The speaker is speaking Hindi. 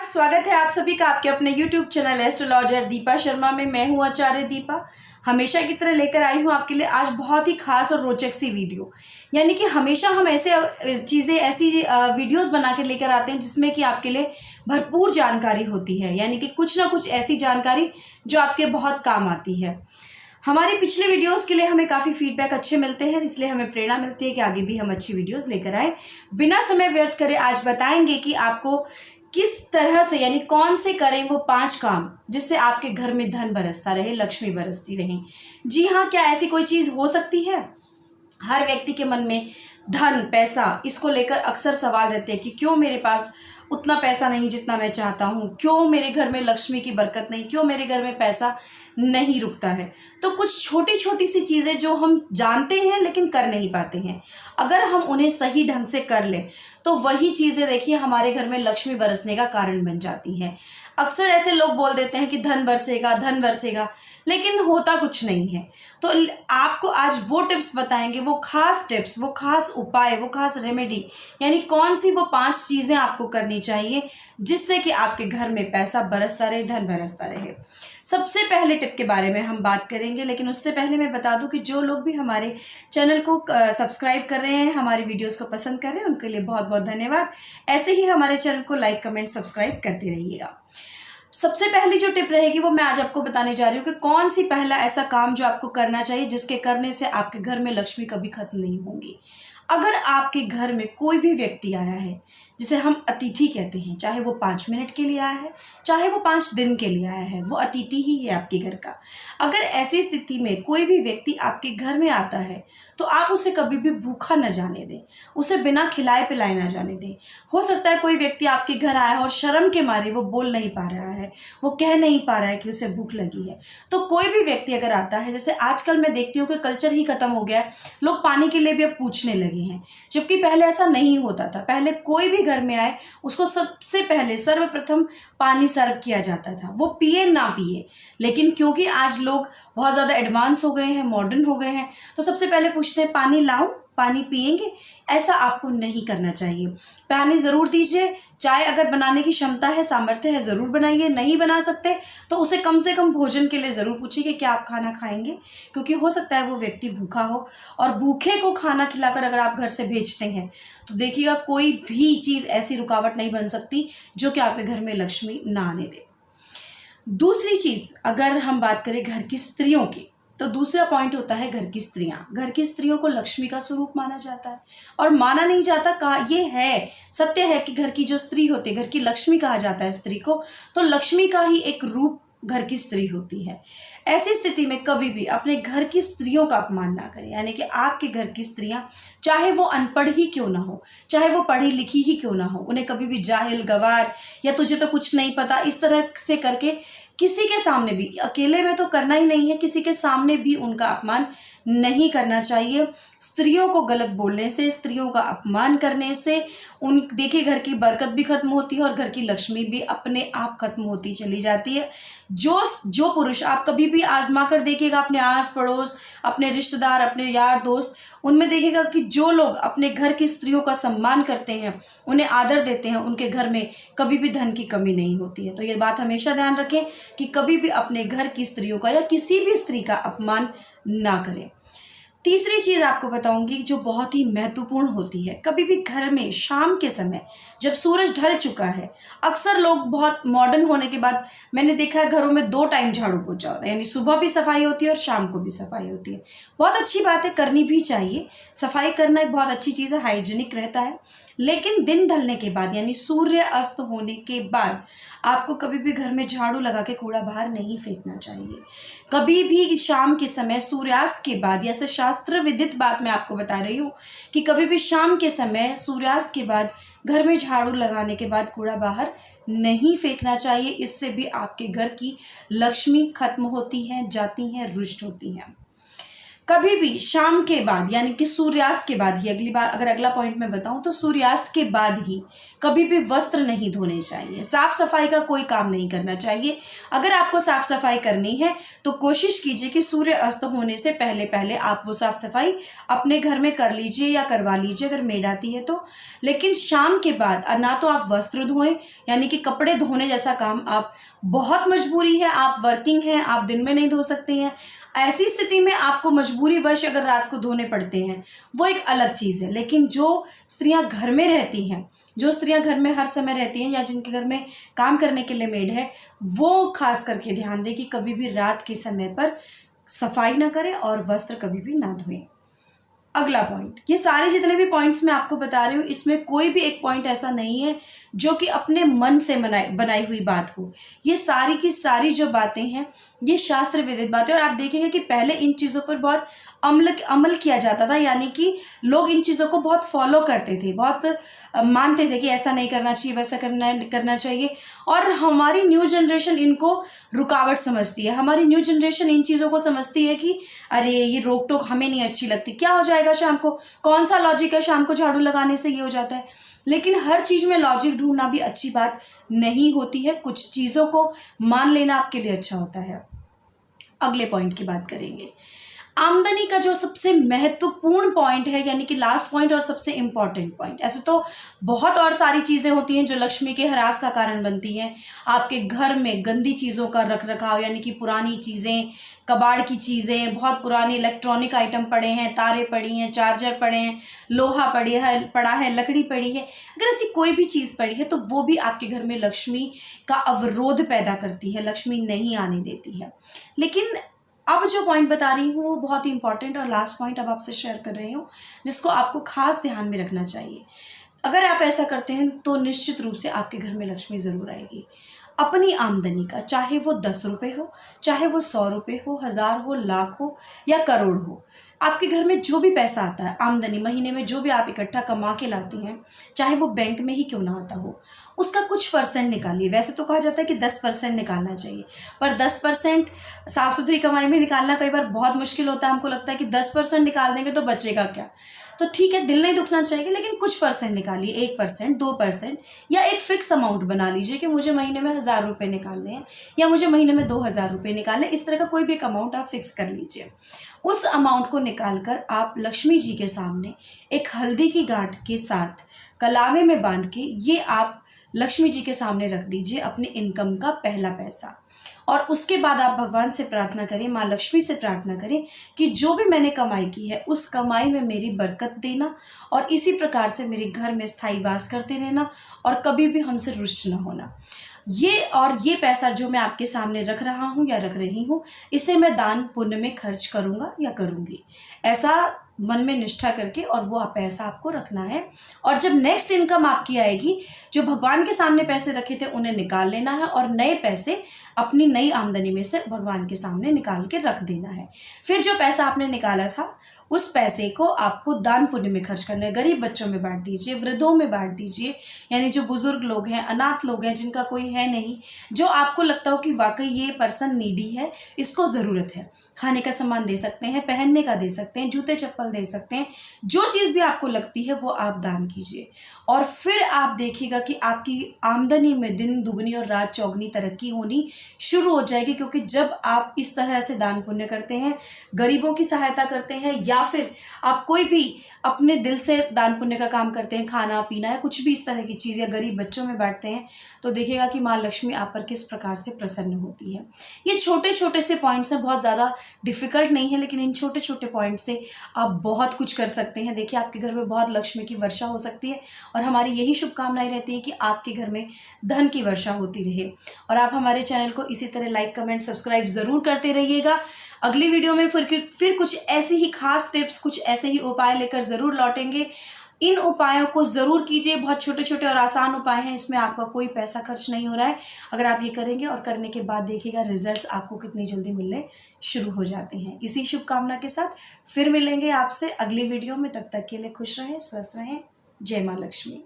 स्वागत है आप सभी का आपके अपने YouTube channel astrologer Deepa Sharma में। मैं हूं आचार्य दीपा। हमेशा की तरह लेकर आई हूं आपके लिए आज बहुत ही खास और रोचक सी वीडियो। यानी कि हमेशा हम ऐसे चीज़ें ऐसी वीडियोस बना कर लेकर आते हैं जिसमें कि आपके लिए भरपूर जानकारी होती है, यानी कि कुछ ना कुछ ऐसी जानकारी जो आपके बहुत काम आती है। हमारी पिछले वीडियोस के लिए हमें काफ़ी फीडबैक अच्छे मिलते हैं, इसलिए हमें प्रेरणा मिलती है कि आगे भी हम अच्छी वीडियोस लेकर आए। बिना समय व्यर्थ करे आज बताएंगे कि आपको किस तरह से, यानी कौन से करें वो 5 काम जिससे आपके घर में धन बरसता रहे, लक्ष्मी बरसती रहे। जी हाँ, क्या ऐसी कोई चीज़ हो सकती है? हर व्यक्ति के मन में धन, पैसा, इसको लेकर अक्सर सवाल रहते हैं कि क्यों मेरे पास उतना पैसा नहीं जितना मैं चाहता हूँ, क्यों मेरे घर में लक्ष्मी की बरकत नहीं, क्यों मेरे घर में पैसा नहीं रुकता है। तो कुछ छोटी छोटी सी चीज़ें जो हम जानते हैं लेकिन कर नहीं पाते हैं, अगर हम उन्हें सही ढंग से कर लें तो वही चीज़ें देखिए हमारे घर में लक्ष्मी बरसने का कारण बन जाती हैं। अक्सर ऐसे लोग बोल देते हैं कि धन बरसेगा, धन बरसेगा, लेकिन होता कुछ नहीं है। तो आपको आज वो टिप्स बताएंगे, वो खास टिप्स, वो खास उपाय, वो खास रेमेडी, यानी कौन सी वो 5 चीज़ें आपको करनी चाहिए जिससे कि आपके घर में पैसा बरसता रहे, धन बरसता रहे। सबसे पहले टिप के बारे में हम बात करेंगे, लेकिन उससे पहले मैं बता दूं कि जो लोग भी हमारे चैनल को सब्सक्राइब कर रहे हैं, हमारी वीडियोस को पसंद कर रहे हैं, उनके लिए बहुत बहुत धन्यवाद। ऐसे ही हमारे चैनल को लाइक, कमेंट, सब्सक्राइब करते रहिएगा। सबसे पहली जो टिप रहेगी वो मैं आज आपको बताने जा रही हूँ कि कौन सी पहला ऐसा काम जो आपको करना चाहिए जिसके करने से आपके घर में लक्ष्मी कभी खत्म नहीं होंगी। अगर आपके घर में कोई भी व्यक्ति आया है, जिसे हम अतिथि कहते हैं, चाहे वो 5 मिनट के लिए आया है, चाहे वो 5 दिन के लिए आया है, वो अतिथि ही है आपके घर का। अगर ऐसी स्थिति में कोई भी व्यक्ति आपके घर में आता है तो आप उसे कभी भी भूखा न जाने दें, उसे बिना खिलाए पिलाए ना जाने दें। हो सकता है कोई व्यक्ति आपके घर आया और शर्म के मारे वो बोल नहीं पा रहा है, वो कह नहीं पा रहा है कि उसे भूख लगी है। तो कोई भी व्यक्ति अगर आता है, जैसे आजकल मैं देखती हूँ कि कल्चर ही खत्म हो गया है, लोग पानी के लिए भी अब पूछने लगे हैं, जबकि पहले ऐसा नहीं होता था। पहले कोई भी घर में आए उसको सबसे पहले सर्वप्रथम पानी सर्व किया जाता था, वो पिए ना पिए। लेकिन क्योंकि आज लोग बहुत ज़्यादा एडवांस हो गए हैं, मॉडर्न हो गए हैं, तो सबसे पहले पूछते हैं पानी लाऊं, पानी पिएंगे? ऐसा आपको नहीं करना चाहिए। पानी ज़रूर दीजिए। चाय अगर बनाने की क्षमता है, सामर्थ्य है, ज़रूर बनाइए। नहीं बना सकते तो उसे कम से कम भोजन के लिए ज़रूर पूछिए कि क्या आप खाना खाएंगे, क्योंकि हो सकता है वो व्यक्ति भूखा हो। और भूखे को खाना खिलाकर अगर आप घर से भेजते हैं तो देखिएगा कोई भी चीज़ ऐसी रुकावट नहीं बन सकती जो कि आपके घर में लक्ष्मी ना आने दे। दूसरी चीज़, अगर हम बात करें घर की स्त्रियों की, तो दूसरा पॉइंट होता है घर की स्त्रियां। घर की स्त्रियों को लक्ष्मी का स्वरूप माना जाता है, और माना नहीं जाता, कहा ये है, सत्य है कि घर की जो स्त्री होती है, घर की लक्ष्मी कहा जाता है स्त्री को, तो लक्ष्मी का ही एक रूप घर की स्त्री होती है। ऐसी स्थिति में कभी भी अपने घर की स्त्रियों का अपमान ना करें, यानी कि आपके घर की स्त्रियां चाहे वो अनपढ़ ही क्यों ना हो, चाहे वो पढ़ी लिखी ही क्यों ना हो, उन्हें कभी भी जाहिल, गवार या तुझे तो कुछ नहीं पता इस तरह से करके किसी के सामने भी, अकेले में तो करना ही नहीं है, किसी के सामने भी उनका अपमान नहीं करना चाहिए। स्त्रियों को गलत बोलने से, स्त्रियों का अपमान करने से देखिए घर की बरकत भी खत्म होती है और घर की लक्ष्मी भी अपने आप खत्म होती चली जाती है। जो पुरुष, आप कभी भी आजमा कर देखिएगा अपने आस पड़ोस, अपने रिश्तेदार, अपने यार दोस्त, उनमें देखिएगा कि जो लोग अपने घर की स्त्रियों का सम्मान करते हैं, उन्हें आदर देते हैं, उनके घर में कभी भी धन की कमी नहीं होती है। तो ये बात हमेशा ध्यान रखें कि कभी भी अपने घर की स्त्रियों का या किसी भी स्त्री का अपमान ना करें। तीसरी चीज़ आपको बताऊंगी जो बहुत ही महत्वपूर्ण होती है, कभी भी घर में शाम के समय जब सूरज ढल चुका है, अक्सर लोग बहुत मॉडर्न होने के बाद मैंने देखा है घरों में 2 टाइम झाड़ू पोछा होता है, यानी सुबह भी सफाई होती है और शाम को भी सफाई होती है। बहुत अच्छी बात है, करनी भी चाहिए। सफाई करना एक बहुत अच्छी चीज़ है, हाइजीनिक रहता है। लेकिन दिन ढलने के बाद, यानी सूर्य अस्त होने के बाद, आपको कभी भी घर में झाड़ू लगा के कूड़ा बाहर नहीं फेंकना चाहिए। कभी भी शाम के समय सूर्यास्त के बाद, या शास्त्र विदित बात मैं आपको बता रही हूँ कि कभी भी शाम के समय सूर्यास्त के बाद घर में झाड़ू लगाने के बाद कूड़ा बाहर नहीं फेंकना चाहिए। इससे भी आपके घर की लक्ष्मी खत्म होती है, जाती हैं, रुष्ट होती हैं। कभी भी शाम के बाद यानी कि सूर्यास्त के बाद ही, अगला पॉइंट मैं बताऊं तो सूर्यास्त के बाद ही कभी भी वस्त्र नहीं धोने चाहिए। साफ सफाई का कोई काम नहीं करना चाहिए। अगर आपको साफ सफाई करनी है तो कोशिश कीजिए कि सूर्य अस्त होने से पहले पहले आप वो साफ सफाई अपने घर में कर लीजिए या करवा लीजिए अगर मेड आती है तो। लेकिन शाम के बाद ना तो आप वस्त्र धोएं, यानी कि कपड़े धोने जैसा काम, आप बहुत मजबूरी है, आप वर्किंग हैं, आप दिन में नहीं धो सकते हैं, ऐसी स्थिति में आपको मजबूरीवश अगर रात को धोने पड़ते हैं वो एक अलग चीज़ है। लेकिन जो स्त्रियां घर में रहती हैं, जो स्त्रियां घर में हर समय रहती हैं या जिनके घर में काम करने के लिए मेड है, वो खास करके ध्यान दें कि कभी भी रात के समय पर सफाई ना करें और वस्त्र कभी भी ना धोएं। अगला पॉइंट, ये सारे जितने भी पॉइंट्स मैं आपको बता रही हूँ इसमें कोई भी एक पॉइंट ऐसा नहीं है जो कि अपने मन से बनाई हुई बात हो। ये सारी की सारी जो बातें हैं ये शास्त्र विदित बातें, और आप देखेंगे कि पहले इन चीज़ों पर बहुत अमल किया जाता था, यानी कि लोग इन चीज़ों को बहुत फॉलो करते थे, बहुत मानते थे कि ऐसा नहीं करना चाहिए, वैसा करना चाहिए। और हमारी न्यू जनरेशन इनको रुकावट समझती है। हमारी न्यू जनरेशन इन चीज़ों को समझती है कि अरे ये रोक टोक हमें नहीं अच्छी लगती, क्या हो जाएगा शाम को, कौन सा लॉजिक है, शाम को झाड़ू लगाने से ये हो जाता है। लेकिन हर चीज़ में लॉजिक ढूंढना भी अच्छी बात नहीं होती है। कुछ चीज़ों को मान लेना आपके लिए अच्छा होता है। अगले पॉइंट की बात करेंगे, आमदनी का जो सबसे महत्वपूर्ण पॉइंट है, यानी कि लास्ट पॉइंट और सबसे इंपॉर्टेंट पॉइंट। ऐसे तो बहुत और सारी चीज़ें होती हैं जो लक्ष्मी के ह्रास का कारण बनती हैं। आपके घर में गंदी चीज़ों का रख रखाव, यानी कि पुरानी चीज़ें, कबाड़ की चीज़ें, बहुत पुराने इलेक्ट्रॉनिक आइटम पड़े हैं, तारे पड़ी हैं, चार्जर पड़े हैं, लोहा पड़ा है, लकड़ी पड़ी है, अगर ऐसी कोई भी चीज़ पड़ी है तो वो भी आपके घर में लक्ष्मी का अवरोध पैदा करती है, लक्ष्मी नहीं आने देती है। लेकिन अब जो पॉइंट बता रही हूँ वो बहुत ही इंपॉर्टेंट और लास्ट पॉइंट अब आपसे शेयर कर रही हूँ, जिसको आपको खास ध्यान में रखना चाहिए। अगर आप ऐसा करते हैं तो निश्चित रूप से आपके घर में लक्ष्मी ज़रूर आएगी। अपनी आमदनी का, चाहे वो 10 रुपये हो, चाहे वो 100 रुपये हो, 1000 हो, लाख हो या करोड़ हो, आपके घर में जो भी पैसा आता है, आमदनी महीने में जो भी आप इकट्ठा कमा के लाती हैं, चाहे वो बैंक में ही क्यों ना आता हो, उसका कुछ परसेंट निकालिए। वैसे तो कहा जाता है कि 10% निकालना चाहिए, पर 10% साफ सुथरी कमाई में निकालना कई बार बहुत मुश्किल होता है। हमको लगता है कि 10% निकाल देंगे तो बचेगा क्या, तो ठीक है, दिल नहीं दुखना चाहिए, लेकिन कुछ परसेंट निकालिए, 1%, 2%, या एक फिक्स अमाउंट बना लीजिए कि मुझे महीने में 1000 रुपये निकालने हैं या मुझे महीने में 2000 रुपये निकालने। इस तरह का कोई भी एक अमाउंट आप फिक्स कर लीजिए। उस अमाउंट को निकालकर आप लक्ष्मी जी के सामने एक हल्दी की गांठ के साथ कलावे में बांध के ये आप लक्ष्मी जी के सामने रख दीजिए, अपने इनकम का पहला पैसा। और उसके बाद आप भगवान से प्रार्थना करें, माँ लक्ष्मी से प्रार्थना करें कि जो भी मैंने कमाई की है उस कमाई में मेरी बरकत देना और इसी प्रकार से मेरे घर में स्थायी वास करते रहना और कभी भी हमसे रुष्ट न होना। ये पैसा जो मैं आपके सामने रख रहा हूँ या रख रही हूँ, इसे मैं दान पुण्य में खर्च करूँगा या करूँगी, ऐसा मन में निष्ठा करके, और वो पैसा आपको रखना है। और जब नेक्स्ट इनकम आपकी आएगी, जो भगवान के सामने पैसे रखे थे उन्हें निकाल लेना है और नए पैसे अपनी नई आमदनी में से भगवान के सामने निकाल के रख देना है। फिर जो पैसा आपने निकाला था उस पैसे को आपको दान पुण्य में खर्च करना है। गरीब बच्चों में बांट दीजिए, वृद्धों में बांट दीजिए, यानी जो बुजुर्ग लोग हैं, अनाथ लोग हैं, जिनका कोई है नहीं, जो आपको लगता हो कि वाकई ये पर्सन नीडी है, इसको ज़रूरत है, खाने का सामान दे सकते हैं, पहनने का दे सकते हैं, जूते चप्पल दे सकते हैं, जो चीज़ भी आपको लगती है वो आप दान कीजिए। और फिर आप देखिएगा कि आपकी आमदनी में दिन दुगनी और रात चौगनी तरक्की होनी शुरू हो जाएगी, क्योंकि जब आप इस तरह से दान पुण्य करते हैं, गरीबों की सहायता करते हैं, या फिर आप कोई भी अपने दिल से दान पुण्य का काम करते हैं, खाना पीना या कुछ भी इस तरह की चीज़, या गरीब बच्चों में बांटते हैं, तो देखिएगा कि माँ लक्ष्मी आप पर किस प्रकार से प्रसन्न होती है। ये छोटे छोटे से पॉइंट्स हैं, बहुत ज़्यादा डिफ़िकल्ट नहीं है, लेकिन इन छोटे छोटे पॉइंट से आप बहुत कुछ कर सकते हैं। देखिए, आपके घर में बहुत लक्ष्मी की वर्षा हो सकती है और हमारी यही शुभकामनाएं रहती हैं कि आपके घर में धन की वर्षा होती रहे। और आप हमारे चैनल को इसी तरह लाइक, कमेंट, सब्सक्राइब ज़रूर करते रहिएगा। अगली वीडियो में फिर कुछ ऐसी ही खास टिप्स, कुछ ऐसे ही उपाय लेकर ज़रूर लौटेंगे। इन उपायों को ज़रूर कीजिए, बहुत छोटे छोटे और आसान उपाय हैं, इसमें आपका कोई पैसा खर्च नहीं हो रहा है। अगर आप ये करेंगे और करने के बाद देखिएगा रिजल्ट्स आपको कितनी जल्दी मिलने शुरू हो जाते हैं। इसी शुभकामना के साथ फिर मिलेंगे आपसे अगली वीडियो में। तब तक के लिए खुश रहें, स्वस्थ रहें। जय माँ लक्ष्मी।